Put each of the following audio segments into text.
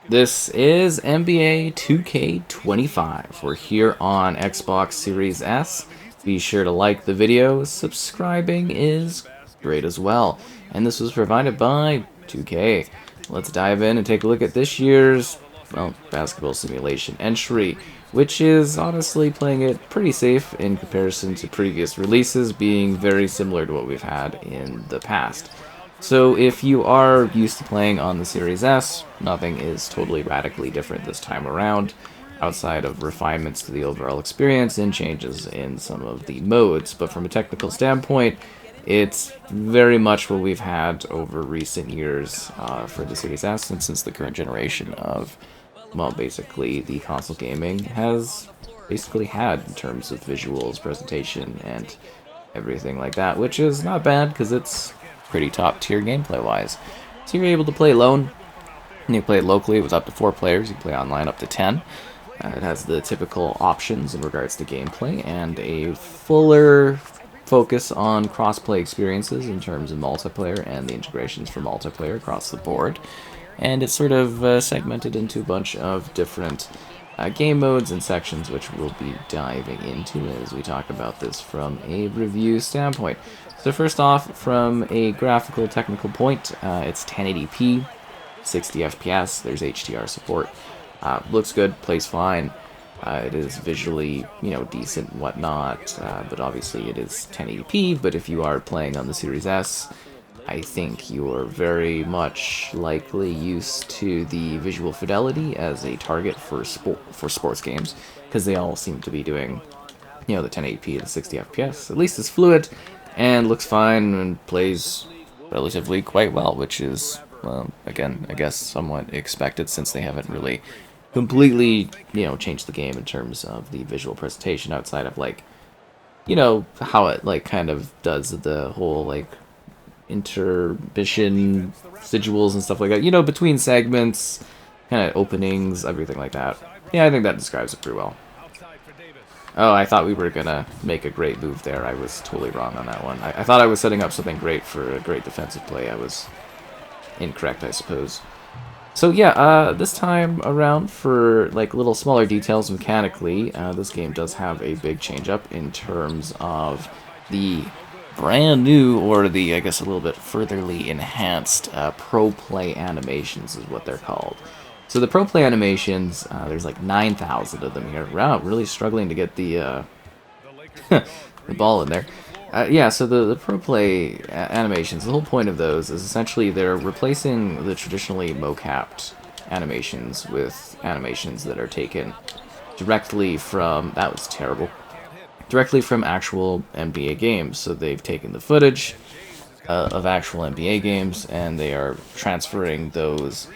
This is NBA 2K25. We're here on Xbox Series S. Be sure to like the video. Subscribing is great as well. And this was provided by 2K. Let's dive in and take a look at this year's, well, basketball simulation entry, which is honestly playing it pretty safe in comparison to previous releases, being very similar to what we've had in the past. So if you are used to playing on the Series S, nothing is totally radically different this time around, outside of refinements to the overall experience and changes in some of the modes. But from a technical standpoint, it's very much what we've had over recent years for the Series S, and since the current generation of, well, basically the console gaming has basically had in terms of visuals, presentation, and everything like that, which is not bad because it's pretty top tier gameplay wise. So you're able to play alone, and you play it locally with up to 4 players, you can play online up to 10. It has the typical options in regards to gameplay and a fuller focus on cross-play experiences in terms of multiplayer and the integrations for multiplayer across the board. And it's sort of segmented into a bunch of different game modes and sections, which we'll be diving into as we talk about this from a review standpoint. So first off, from a graphical technical point, it's 1080p, 60 FPS, there's HDR support. Looks good, plays fine. It is visually, decent and whatnot, but obviously it is 1080p, but if you are playing on the Series S, I think you're very much likely used to the visual fidelity as a target for sports games, because they all seem to be doing, the 1080p to 60 FPS. At least it's fluid, and looks fine, and plays relatively quite well, which is, well, again, I guess somewhat expected since they haven't really completely, changed the game in terms of the visual presentation outside of, how it, kind of does the whole, intermission residuals and stuff like that, between segments, kind of openings, everything like that. Yeah, I think that describes it pretty well. Oh, I thought we were gonna make a great move there. I was totally wrong on that one. I thought I was setting up something great for a great defensive play. I was incorrect, I suppose. So yeah, this time around for little smaller details mechanically, this game does have a big change up in terms of the brand new, or the, I guess, a little bit furtherly enhanced pro play animations is what they're called. So the pro play animations, there's 9,000 of them here. Wow, really struggling to get the the ball in there. Yeah, so the pro play animations, the whole point of those is essentially they're replacing the traditionally mocapped animations with animations that are taken directly from, that was terrible, directly from actual NBA games. So they've taken the footage of actual NBA games, and they are transferring those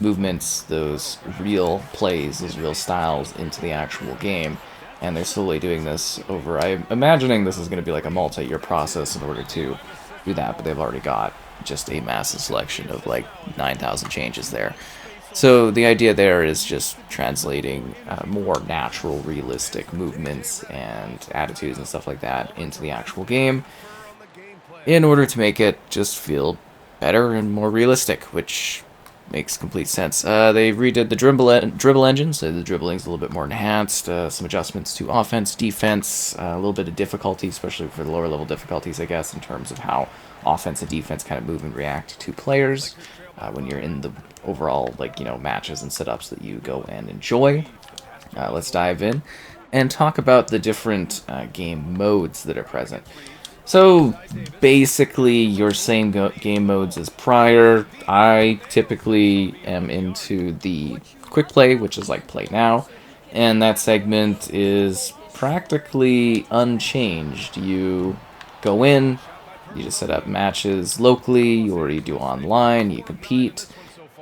movements, those real plays, those real styles into the actual game. And they're slowly doing this over, I'm imagining this is going to be a multi-year process in order to do that, but they've already got just a massive selection of 9,000 changes there. So the idea there is just translating more natural, realistic movements and attitudes and stuff like that into the actual game in order to make it just feel better and more realistic, which makes complete sense. They redid the dribble engine, so the dribbling's a little bit more enhanced, some adjustments to offense, defense, a little bit of difficulty, especially for the lower level difficulties, I guess, in terms of how offense and defense kind of move and react to players when you're in the overall, matches and setups that you go and enjoy. Let's dive in and talk about the different game modes that are present. So basically your same game modes as prior. I typically am into the quick play, which is play now, and that segment is practically unchanged. You go in, you just set up matches locally, or you do online, you compete,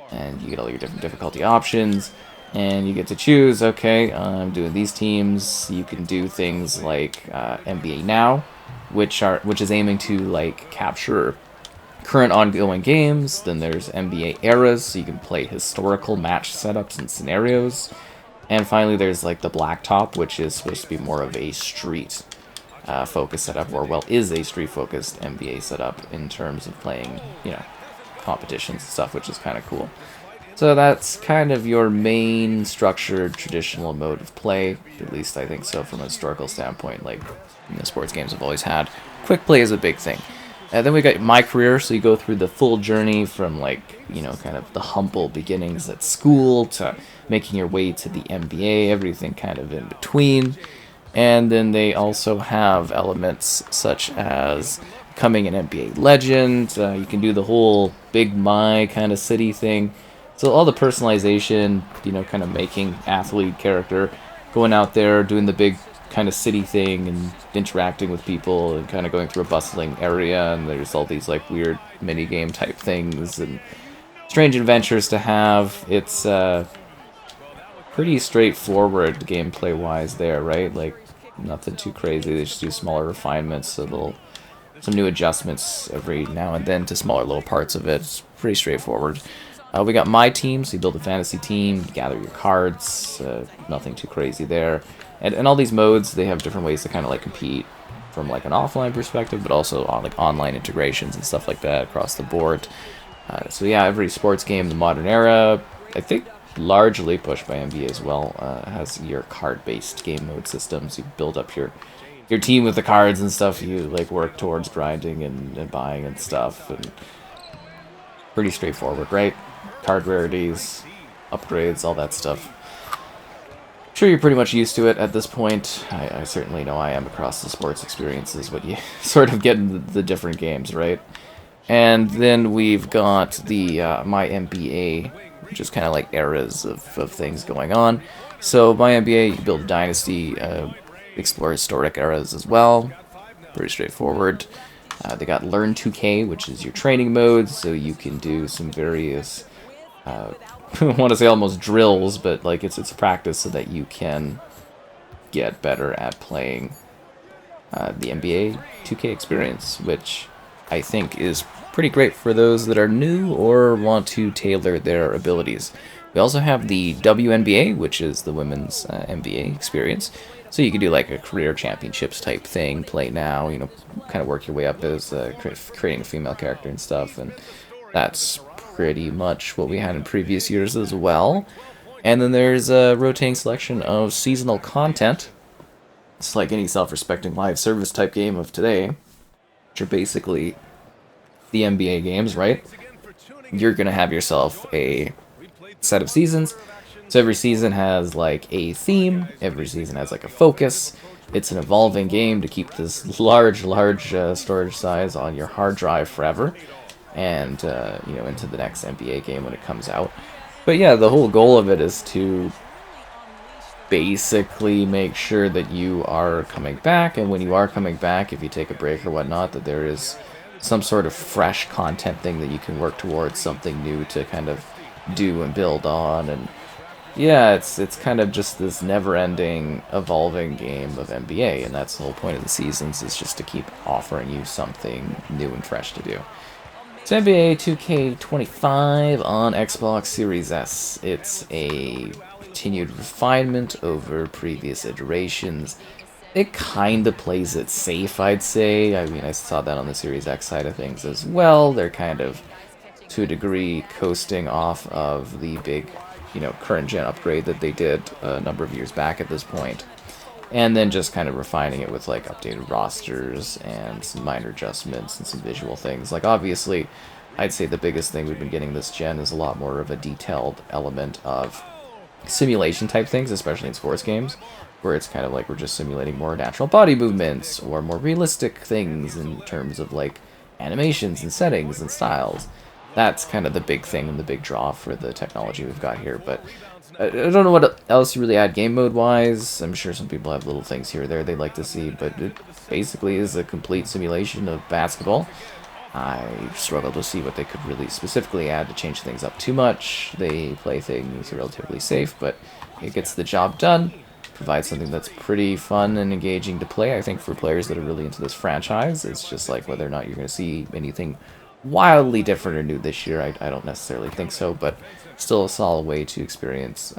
and you get all your different difficulty options, and you get to choose, okay, I'm doing these teams. You can do things like NBA Now, which is aiming to capture current ongoing games. Then there's NBA Eras, so you can play historical match setups and scenarios. And finally there's the Blacktop, which is supposed to be more of a street focused setup, or is a street focused NBA setup in terms of playing, competitions and stuff, which is kind of cool. So that's kind of your main structured traditional mode of play, at least I think so from a historical standpoint, like sports games have always had. Quick play is a big thing. And then we got My Career, so you go through the full journey from like, kind of the humble beginnings at school to making your way to the NBA, everything kind of in between. And then they also have elements such as becoming an NBA legend. You can do the whole Big My kind of city thing. So all the personalization, kind of making athlete character, going out there, doing the big kind of city thing and interacting with people and kind of going through a bustling area, and there's all these like weird mini game type things and strange adventures to have. It's pretty straightforward gameplay wise there, right? Like nothing too crazy. They just do smaller refinements, some new adjustments every now and then to smaller little parts of it. It's pretty straightforward. We got My Team, so you build a fantasy team, you gather your cards, nothing too crazy there. And all these modes, they have different ways to kind of like compete from like an offline perspective, but also on like online integrations and stuff like that across the board. So yeah, every sports game in the modern era, I think largely pushed by NBA as well, has your card-based game mode systems. You build up your team with the cards and stuff. You like work towards grinding and buying and stuff, and pretty straightforward, right? Card rarities, upgrades, all that stuff. I'm sure you're pretty much used to it at this point. I certainly know I am across the sports experiences, what you sort of get in the different games, right? And then we've got the My NBA, which is kind of like eras of things going on. So My NBA, you build a dynasty, explore historic eras as well. Pretty straightforward. They got Learn 2K, which is your training mode, so you can do some various, I want to say almost drills, but like it's practice so that you can get better at playing the NBA 2K experience, which I think is pretty great for those that are new or want to tailor their abilities. We also have the WNBA, which is the women's NBA experience. So you can do like a career championships type thing, play now, kind of work your way up as creating a female character and stuff. And that's pretty much what we had in previous years as well. And then there's a rotating selection of seasonal content. It's like any self-respecting live service type game of today, which are basically the NBA games, right? You're going to have yourself a set of seasons. So every season has like a theme, every season has like a focus. It's an evolving game to keep this large storage size on your hard drive forever, and into the next NBA game when it comes out. But yeah, the whole goal of it is to basically make sure that you are coming back, and when you are coming back, if you take a break or whatnot, that there is some sort of fresh content thing that you can work towards, something new to kind of do and build on. And yeah, it's kind of just this never-ending, evolving game of NBA, and that's the whole point of the seasons, is just to keep offering you something new and fresh to do. It's NBA 2K25 on Xbox Series S. It's a continued refinement over previous iterations. It kind of plays it safe, I'd say. I mean, I saw that on the Series X side of things as well. They're kind of, to a degree, coasting off of the big current gen upgrade that they did a number of years back at this point, and then just kind of refining it with like updated rosters and some minor adjustments and some visual things. Like obviously, I'd say the biggest thing we've been getting this gen is a lot more of a detailed element of simulation type things, especially in sports games, where it's kind of like we're just simulating more natural body movements or more realistic things in terms of like animations and settings and styles. That's kind of the big thing and the big draw for the technology we've got here. But I don't know what else you really add game mode wise. I'm sure some people have little things here or there they'd like to see, but it basically is a complete simulation of basketball. I struggle to see what they could really specifically add to change things up too much. They play things relatively safe, but it gets the job done. Provides something that's pretty fun and engaging to play. I think for players that are really into this franchise, it's just like whether or not you're going to see anything wildly different or new this year. I don't necessarily think so, but still a solid way to experience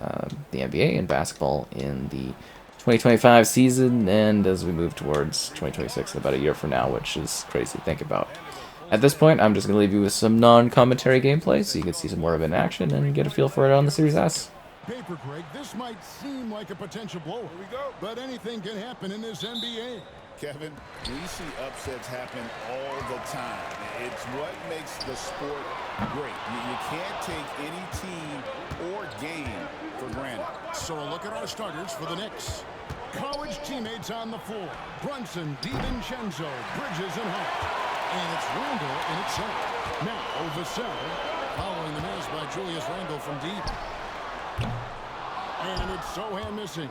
the NBA and basketball in the 2025 season, and as we move towards 2026 in about a year from now, which is crazy to think about. At this point, I'm just going to leave you with some non-commentary gameplay so you can see some more of it in action and get a feel for it on the Series S. Paper, Greg, this might seem like a potential blow, but anything can happen in this NBA. Kevin, we see upsets happen all the time. It's what makes the sport great. You can't take any team or game for granted. So a look at our starters for the Knicks. College teammates on the floor. Brunson, DiVincenzo, Bridges, and Hart. And it's Randall in its center. Now, Vassell, following the miss by Julius Randle from deep. And it's Sohan missing.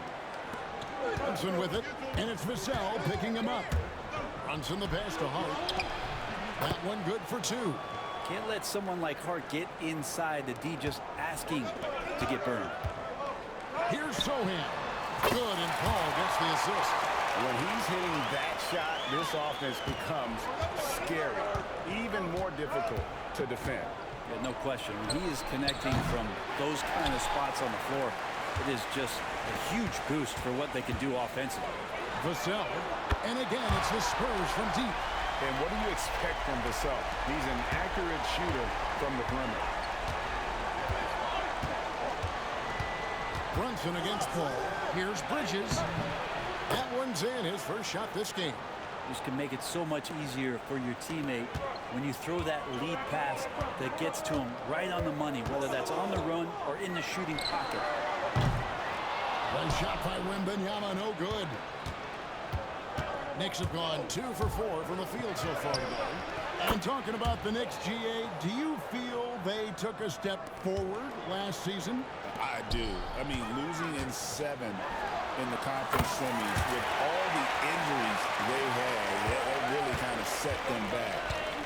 Brunson with it, and it's Vassell picking him up. Brunson the pass to Hart. That one good for two. Can't let someone like Hart get inside the D just asking to get burned. Here's Sohan. Good, and Paul gets the assist. When he's hitting that shot, this offense becomes scary, even more difficult to defend. Yeah, no question. When he is connecting from those kind of spots on the floor, it is just a huge boost for what they can do offensively. Vassell, and again, it's the Spurs from deep. And what do you expect from Vassell? He's an accurate shooter from the perimeter. Brunson against Paul. Here's Bridges. That one's in, his first shot this game. This can make it so much easier for your teammate when you throw that lead pass that gets to him right on the money, whether that's on the run or in the shooting pocket. One shot by Wembanyama, no good. Knicks have gone 2 for 4 from the field so far today. And talking about the Knicks, GA, do you feel they took a step forward last season? I do. I mean, losing in 7 in the conference semis with all the injuries they had, that really kind of set them back.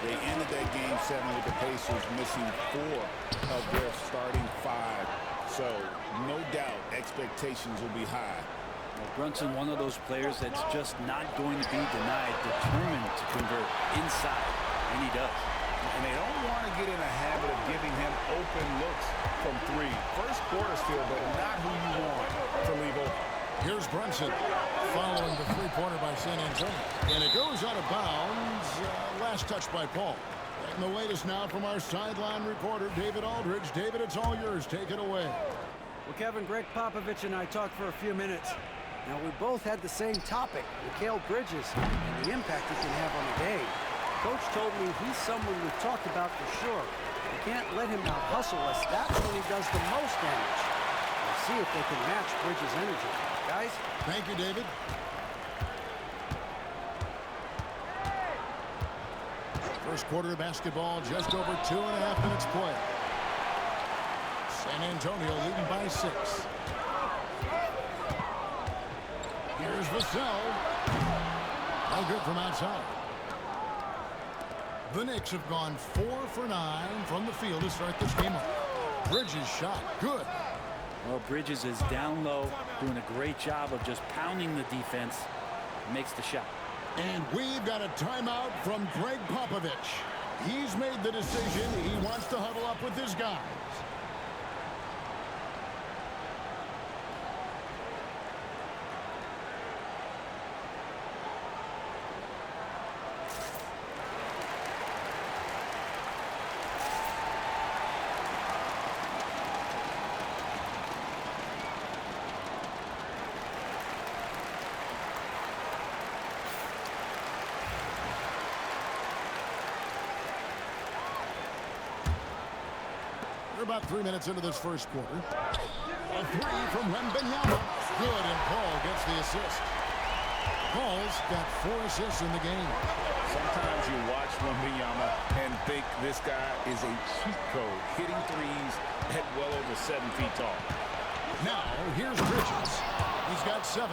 They ended that game 7 with the Pacers missing 4 of their starting 5. So, no doubt, expectations will be high. Well, Brunson, one of those players that's just not going to be denied, determined to convert inside, and he does. And they don't want to get in a habit of giving him open looks from 3. First quarter still, but not who you want to leave open. Here's Brunson following the three-pointer by San Antonio. And it goes out of bounds. Last touch by Paul. And the latest now from our sideline reporter, David Aldridge. David, it's all yours. Take it away. Well, Kevin, Greg Popovich and I talked for a few minutes. Now, we both had the same topic, Mikal Bridges, and the impact he can have on the game. Coach told me he's someone we've talked about for sure. You can't let him out-hustle us. That's when he does the most damage. We'll see if they can match Bridges' energy. Guys? Thank you, David. First quarter of basketball, just over 2.5 minutes play. San Antonio leading by 6. Here's Vassell. No good from outside. The Knicks have gone 4 for 9 from the field to start this game off. Bridges shot. Good. Well, Bridges is down low, doing a great job of just pounding the defense. Makes the shot. And we've got a timeout from Greg Popovich. He's made the decision. He wants to huddle up with his guys. We're about 3 minutes into this first quarter. A 3 from Wembanyama. Good, and Paul gets the assist. Paul's got 4 assists in the game. Sometimes you watch Wembanyama and think this guy is a cheat code, hitting threes at well over 7 feet tall. Now, here's Bridges. He's got 7.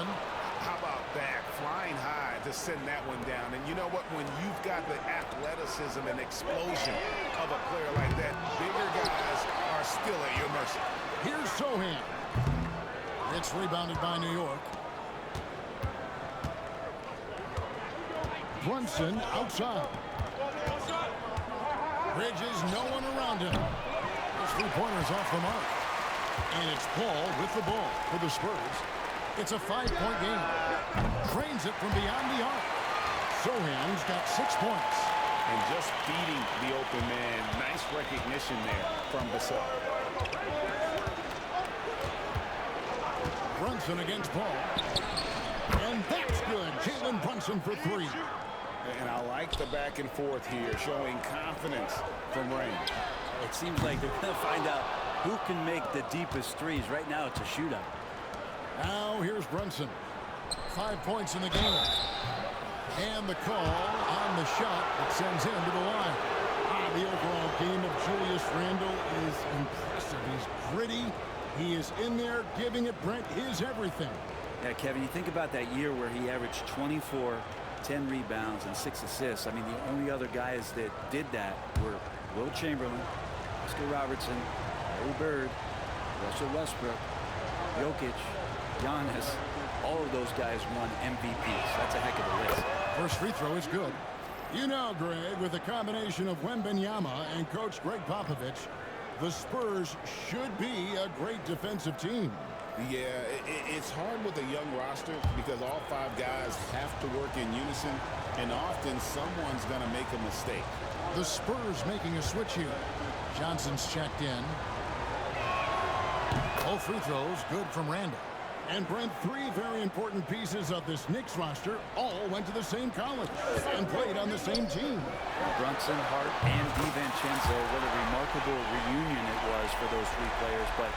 How about that? Flying high to send that one down. And you know what? When you've got the athleticism and explosion of a player like that, bigger guys are still at your mercy. Here's Sohan. It's rebounded by New York. Brunson outside. Bridges, no one around him. His three-pointer's off the mark. And it's Paul with the ball for the Spurs. It's a 5-point game. Trains it from beyond the arc. Sohan's got 6 points. and just feeding the open man. Nice recognition there from Vassell. Brunson against Paul. And that's good. Jalen Brunson for three. And I like the back and forth here, showing confidence from Rain. It seems like they're going to find out who can make the deepest threes. Right now, it's a shootout. Now here's Brunson. 5 points in the game. And the call on the shot that sends him to the line. The overall game of Julius Randle is impressive. He's gritty. He is in there giving it, Brent, his everything. Yeah, Kevin, you think about that year where he averaged 24, 10 rebounds, and 6 assists. I mean, the only other guys that did that were Will Chamberlain, Oscar Robertson, Larry Bird, Russell Westbrook, Jokic, Giannis. All of those guys won MVPs. That's a heck of a list. First free throw is good. You know, Greg, with a combination of Wembanyama and Coach Greg Popovich, the Spurs should be a great defensive team. Yeah, it's hard with a young roster because all 5 guys have to work in unison, and often someone's going to make a mistake. The Spurs making a switch here. Johnson's checked in. All free throws good from Randall. And Brent, 3 very important pieces of this Knicks roster all went to the same college and played on the same team. Brunson, Hart, and DiVincenzo, what a remarkable reunion it was for those 3 players. But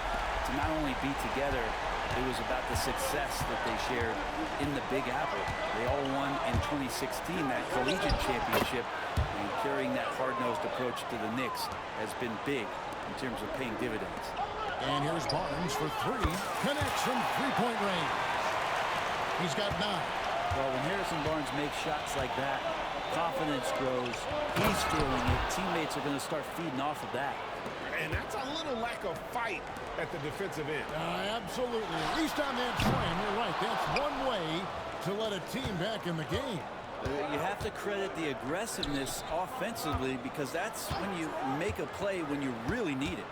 to not only be together, it was about the success that they shared in the Big Apple. They all won in 2016 that collegiate championship, and carrying that hard-nosed approach to the Knicks has been big in terms of paying dividends. And here's Barnes for 3. Connects from three-point range. He's got 9. Well, when Harrison Barnes makes shots like that, confidence grows. He's feeling it. Teammates are going to start feeding off of that. And that's a little lack of fight at the defensive end. Absolutely. At least on that frame, you're right. That's one way to let a team back in the game. You have to credit the aggressiveness offensively because that's when you make a play when you really need it.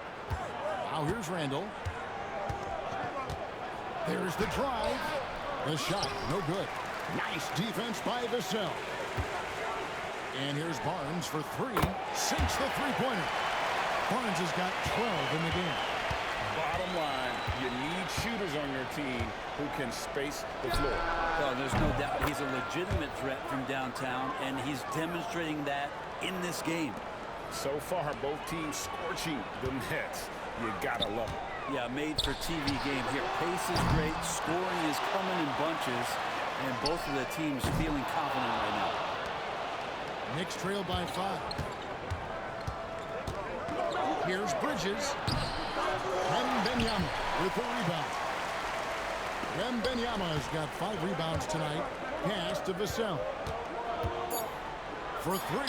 Now here's Randall. There's the drive. The shot, no good. Nice defense by Vassell. And here's Barnes for 3. Sinks the three-pointer. Barnes has got 12 in the game. Bottom line, you need shooters on your team who can space the floor. Well, there's no doubt he's a legitimate threat from downtown, and he's demonstrating that in this game. So far, both teams scorching the Nets. You gotta love it. Yeah, made for TV game here. Pace is great, scoring is coming in bunches, and both of the teams feeling confident right now. Knicks trail by 5. Here's Bridges. Wembanyama with the rebound. Wembanyama has got 5 rebounds tonight. Pass to Vassell. For 3.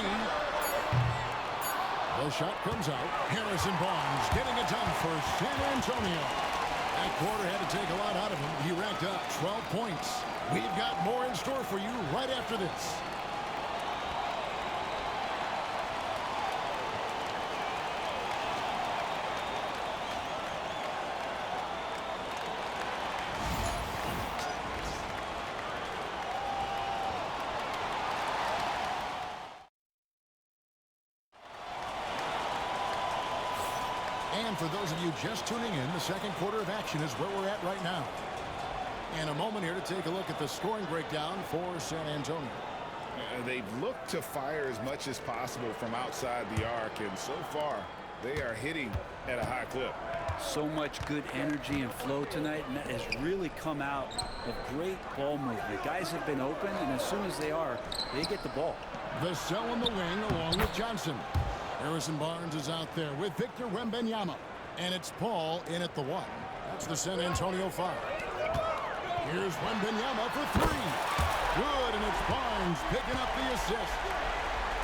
The shot comes out. Harrison Barnes getting it done for San Antonio. That quarter had to take a lot out of him. He racked up 12 points. We've got more in store for you right after this. And for those of you just tuning in, the second quarter of action is where we're at right now. And a moment here to take a look at the scoring breakdown for San Antonio. They've looked to fire as much as possible from outside the arc, and so far, they are hitting at a high clip. So much good energy and flow tonight, and that has really come out of great ball movement. Guys have been open, and as soon as they are, they get the ball. Vassell on the wing along with Johnson. Harrison Barnes is out there with Victor Wembanyama. And it's Paul in at the 1. That's the San Antonio 5. Here's Wembanyama for 3. Good, and it's Barnes picking up the assist.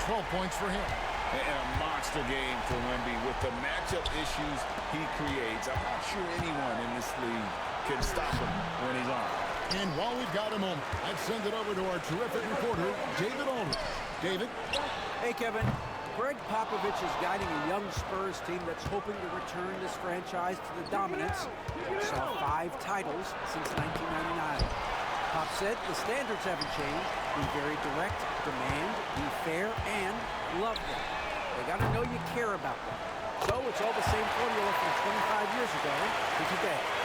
12 points for him. And a monster game for Wemby with the matchup issues he creates. I'm not sure anyone in this league can stop him when he's on. And while we've got a moment, let's send it over to our terrific reporter, David Aldridge. David? Hey, Kevin. Greg Popovich is guiding a young Spurs team that's hoping to return this franchise to the dominance. It saw 5 titles since 1999. Pop said the standards haven't changed. Be very direct, demand, be fair, and love them. They got to know you care about them. So it's all the same formula from 25 years ago to today.